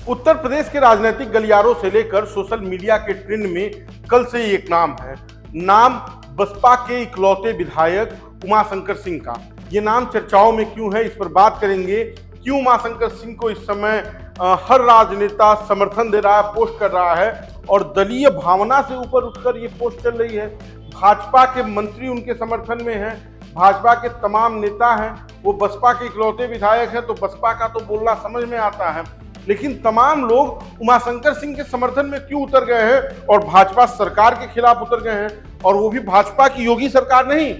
उत्तर प्रदेश के राजनीतिक गलियारों से लेकर सोशल मीडिया के ट्रेंड में कल से ही एक नाम है। नाम बसपा के इकलौते विधायक उमाशंकर सिंह का। ये नाम चर्चाओं में क्यों है, इस पर बात करेंगे। क्यों उमाशंकर सिंह को इस समय हर राजनेता समर्थन दे रहा है, पोस्ट कर रहा है, और दलीय भावना से ऊपर उठकर ये पोस्ट चल रही है। भाजपा के मंत्री उनके समर्थन में हैं, भाजपा के तमाम नेता हैं, वो बसपा के इकलौते विधायक हैं, तो बसपा का तो बोलना समझ में आता है। लेकिन तमाम लोग उमाशंकर सिंह के समर्थन में क्यों उतर गए हैं और भाजपा सरकार के खिलाफ उतर गए हैं, और वो भी भाजपा की योगी सरकार नहीं,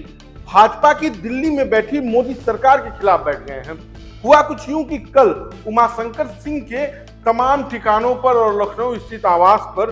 भाजपा की दिल्ली में बैठी मोदी सरकार के खिलाफ बैठ गए हैं। हुआ कुछ यूं कि कल उमाशंकर सिंह के तमाम ठिकानों पर और लखनऊ स्थित आवास पर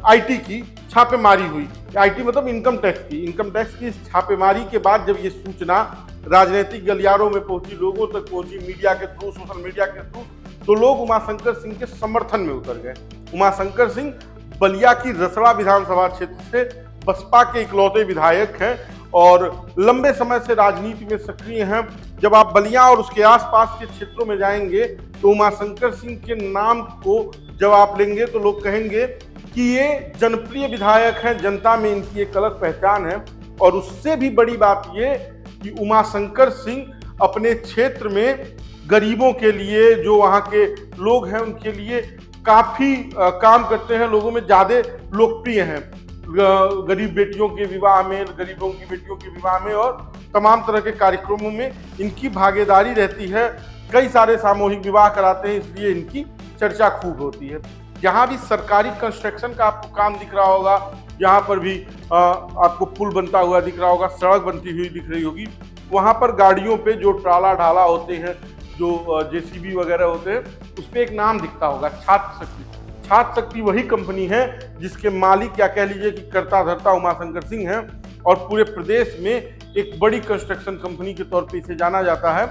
आईटी की छापेमारी हुई। आईटी मतलब इनकम टैक्स की छापेमारी के बाद जब ये सूचना राजनीतिक गलियारों में पहुंची, लोगों तक पहुंची, मीडिया के थ्रू, सोशल मीडिया के थ्रू, तो लोग उमाशंकर सिंह के समर्थन में उतर गए। उमाशंकर सिंह बलिया की रसड़ा विधानसभा क्षेत्र से बसपा के इकलौते विधायक हैं और लंबे समय से राजनीति में सक्रिय हैं। जब आप बलिया और उसके आसपास के क्षेत्रों में जाएंगे तो उमाशंकर सिंह के नाम को जब आप लेंगे तो लोग कहेंगे कि ये जनप्रिय विधायक हैं, जनता में इनकी एक अलग पहचान है। और उससे भी बड़ी बात ये कि उमाशंकर सिंह अपने क्षेत्र में गरीबों के लिए, जो वहाँ के लोग हैं उनके लिए काफ़ी काम करते हैं, लोगों में ज़्यादा लोकप्रिय हैं। गरीब बेटियों के विवाह में, गरीबों की बेटियों के विवाह में और तमाम तरह के कार्यक्रमों में इनकी भागीदारी रहती है। कई सारे सामूहिक विवाह कराते हैं, इसलिए इनकी चर्चा खूब होती है। जहाँ भी सरकारी कंस्ट्रक्शन का आपको काम दिख रहा होगा, यहाँ पर भी आपको पुल बनता हुआ दिख रहा होगा, सड़क बनती हुई दिख रही होगी, वहाँ पर गाड़ियों पे जो ट्राला ढाला होते हैं, जो जेसीबी वगैरह होते हैं, उस पर एक नाम दिखता होगा, छात्र शक्ति। छात्र शक्ति वही कंपनी है जिसके मालिक या कह लीजिए कि कर्ता धर्ता उमाशंकर सिंह हैं, और पूरे प्रदेश में एक बड़ी कंस्ट्रक्शन कंपनी के तौर पे इसे जाना जाता है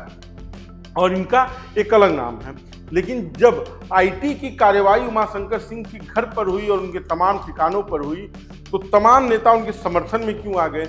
और इनका एक अलग नाम है। लेकिन जब आईटी की कार्रवाई उमाशंकर सिंह के घर पर हुई और उनके तमाम ठिकानों पर हुई, तो तमाम नेता उनके समर्थन में क्यों आ गए।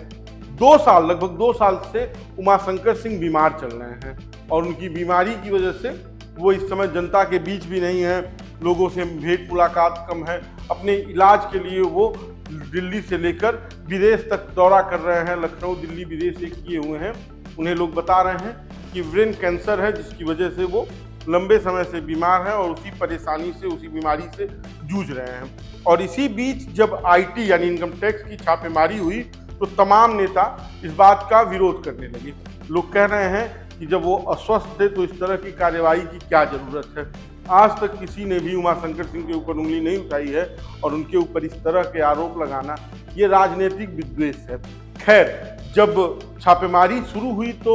लगभग 2 साल से उमाशंकर सिंह बीमार चल रहे हैं और उनकी बीमारी की वजह से वो इस समय जनता के बीच भी नहीं है, लोगों से भेंट मुलाकात कम है। अपने इलाज के लिए वो दिल्ली से लेकर विदेश तक दौरा कर रहे हैं, लखनऊ दिल्ली विदेश एक किए हुए हैं। उन्हें लोग बता रहे हैं कि ब्रेन कैंसर है, जिसकी वजह से वो लंबे समय से बीमार हैं और उसी परेशानी से, उसी बीमारी से जूझ रहे हैं। और इसी बीच जब आईटी यानी इनकम टैक्स की छापेमारी हुई तो तमाम नेता इस बात का विरोध करने लगे। लोग कह रहे हैं कि जब वो अस्वस्थ थे तो इस तरह की कार्रवाई की क्या जरूरत है। आज तक किसी ने भी उमाशंकर सिंह के ऊपर उंगली नहीं उठाई है और उनके ऊपर इस तरह के आरोप लगाना ये राजनीतिक विद्वेष है। खैर, जब छापेमारी शुरू हुई तो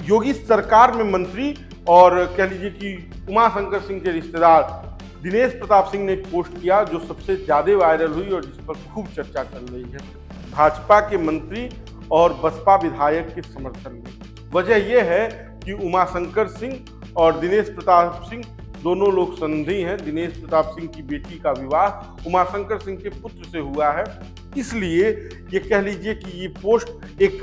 योगी सरकार में मंत्री और कह लीजिए कि उमाशंकर सिंह के रिश्तेदार दिनेश प्रताप सिंह ने एक पोस्ट किया जो सबसे ज़्यादा वायरल हुई और जिस पर खूब चर्चा चल रही है। भाजपा के मंत्री और बसपा विधायक के समर्थन में। वजह यह है कि उमाशंकर सिंह और दिनेश प्रताप सिंह दोनों लोग संधि हैं। दिनेश प्रताप सिंह की बेटी का विवाह उमाशंकर सिंह के पुत्र से हुआ है, इसलिए ये कह लीजिए कि ये पोस्ट एक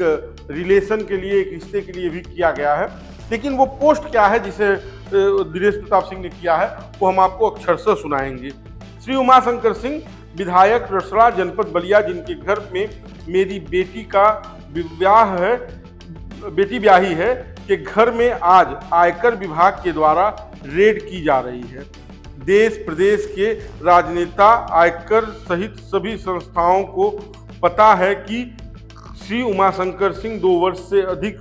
रिलेशन के लिए, एक रिश्ते के लिए भी किया गया है। लेकिन वो पोस्ट क्या है जिसे दिनेश प्रताप सिंह ने किया है, वो हम आपको अक्षरशः सुनाएंगे। श्री उमाशंकर सिंह विधायक रसड़ा जनपद बलिया, जिनके घर में मेरी बेटी का विवाह है, बेटी ब्याही है, के घर में आज आयकर विभाग के द्वारा रेड की जा रही है। देश प्रदेश के राजनेता, आयकर सहित सभी संस्थाओं को पता है कि श्री उमाशंकर सिंह 2 वर्ष से अधिक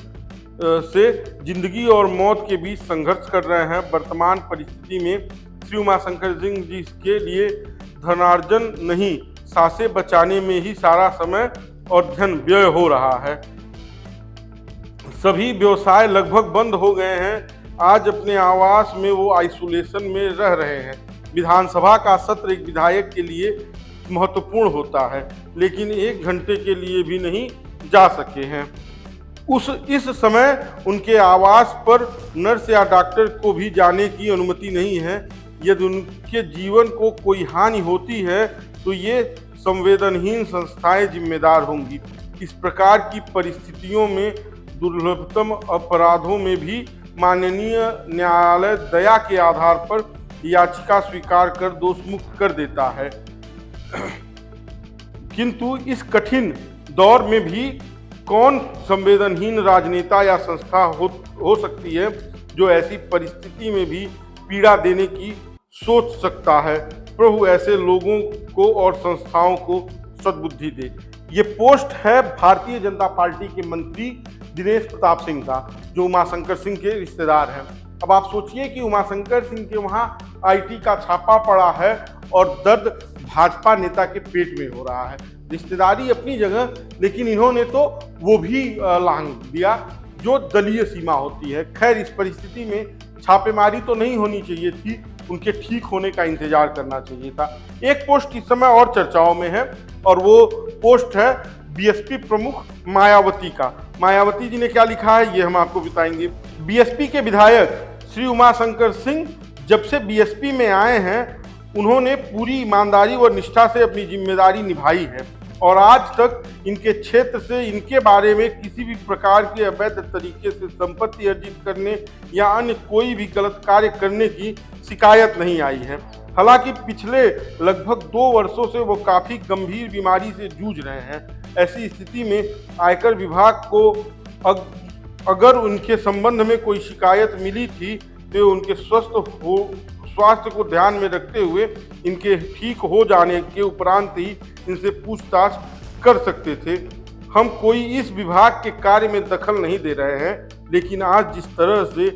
से जिंदगी और मौत के बीच संघर्ष कर रहे हैं। वर्तमान परिस्थिति में श्री उमाशंकर सिंह जी के लिए धनार्जन नहीं, सांसें बचाने में ही सारा समय और धन व्यय हो रहा है। सभी व्यवसाय लगभग बंद हो गए हैं। आज अपने आवास में वो आइसोलेशन में रह रहे हैं। विधानसभा का सत्र एक विधायक के लिए महत्वपूर्ण होता है, लेकिन 1 घंटे के लिए भी नहीं जा सके हैं। इस समय उनके आवास पर नर्स या डॉक्टर को भी जाने की अनुमति नहीं है। यदि उनके जीवन को कोई हानि होती है तो ये संवेदनहीन संस्थाएं जिम्मेदार होंगी। इस प्रकार की परिस्थितियों में दुर्लभतम अपराधों में भी माननीय न्यायालय दया के आधार पर याचिका स्वीकार कर दोष मुक्त कर देता है। किंतु इस कठिन दौर में भी कौन संवेदनहीन राजनेता या संस्था हो सकती है जो ऐसी परिस्थिति में भी पीड़ा देने की सोच सकता है। प्रभु ऐसे लोगों को और संस्थाओं को सद्बुद्धि दे। ये पोस्ट है भारतीय जनता पार्टी के मंत्री दिनेश प्रताप सिंह का, जो उमाशंकर सिंह के रिश्तेदार हैं। अब आप सोचिए कि उमाशंकर सिंह के वहां आईटी का छापा पड़ा है और दर्द भाजपा नेता के पेट में हो रहा है। रिश्तेदारी अपनी जगह, लेकिन इन्होंने तो वो भी लांघ दिया जो दलीय सीमा होती है। खैर, इस परिस्थिति में छापेमारी तो नहीं होनी चाहिए थी, उनके ठीक होने का इंतजार करना चाहिए था। एक पोस्ट इस समय और चर्चाओं में है और वो पोस्ट है बीएसपी प्रमुख मायावती का। मायावती जी ने क्या लिखा है ये हम आपको बताएंगे। बीएसपी के विधायक श्री उमाशंकर सिंह जब से बीएसपी में आए हैं, उन्होंने पूरी ईमानदारी और निष्ठा से अपनी जिम्मेदारी निभाई है और आज तक इनके क्षेत्र से इनके बारे में किसी भी प्रकार के अवैध तरीके से संपत्ति अर्जित करने या अन्य कोई भी गलत कार्य करने की शिकायत नहीं आई है। हालांकि पिछले लगभग 2 वर्षों से वो काफ़ी गंभीर बीमारी से जूझ रहे हैं। ऐसी स्थिति में आयकर विभाग को अगर उनके संबंध में कोई शिकायत मिली थी तो उनके स्वास्थ्य को ध्यान में रखते हुए इनके ठीक हो जाने के उपरांत ही इनसे पूछताछ कर सकते थे। हम कोई इस विभाग के कार्य में दखल नहीं दे रहे हैं, लेकिन आज जिस तरह से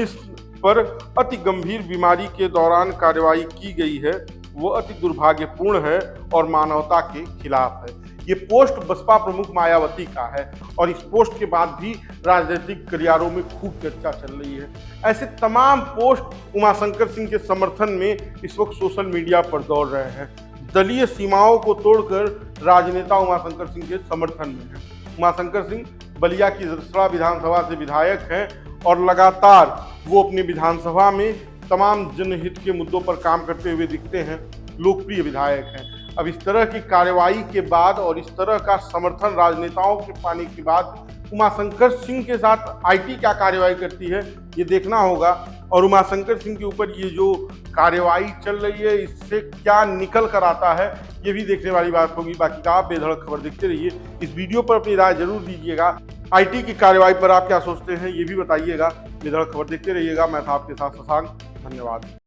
इस पर अति गंभीर बीमारी के दौरान कार्रवाई की गई है वो अति दुर्भाग्यपूर्ण है और मानवता के खिलाफ है। ये पोस्ट बसपा प्रमुख मायावती का है और इस पोस्ट के बाद भी राजनीतिक गलियारों में खूब चर्चा चल रही है। ऐसे तमाम पोस्ट उमाशंकर सिंह के समर्थन में इस वक्त सोशल मीडिया पर दौड़ रहे हैं। दलीय सीमाओं को तोड़कर राजनेता उमाशंकर सिंह के समर्थन में है। उमाशंकर सिंह बलिया की रसड़ा विधानसभा से विधायक हैं और लगातार वो अपनी विधानसभा में तमाम जनहित के मुद्दों पर काम करते हुए दिखते हैं, लोकप्रिय विधायक हैं। अब इस तरह की कार्रवाई के बाद और इस तरह का समर्थन राजनेताओं के पाने के बाद उमाशंकर सिंह के साथ आईटी क्या कार्रवाई करती है ये देखना होगा और उमाशंकर सिंह के ऊपर ये जो कार्रवाई चल रही है इससे क्या निकल कर आता है ये भी देखने वाली बात होगी। बाकी का आप बेधड़क खबर देखते रहिए। इस वीडियो पर अपनी राय जरूर दीजिएगा। आईटी की कार्रवाई पर आप क्या सोचते हैं ये भी बताइएगा। बेधड़क खबर देखते रहिएगा। मैं था आपके साथ शशांक। धन्यवाद।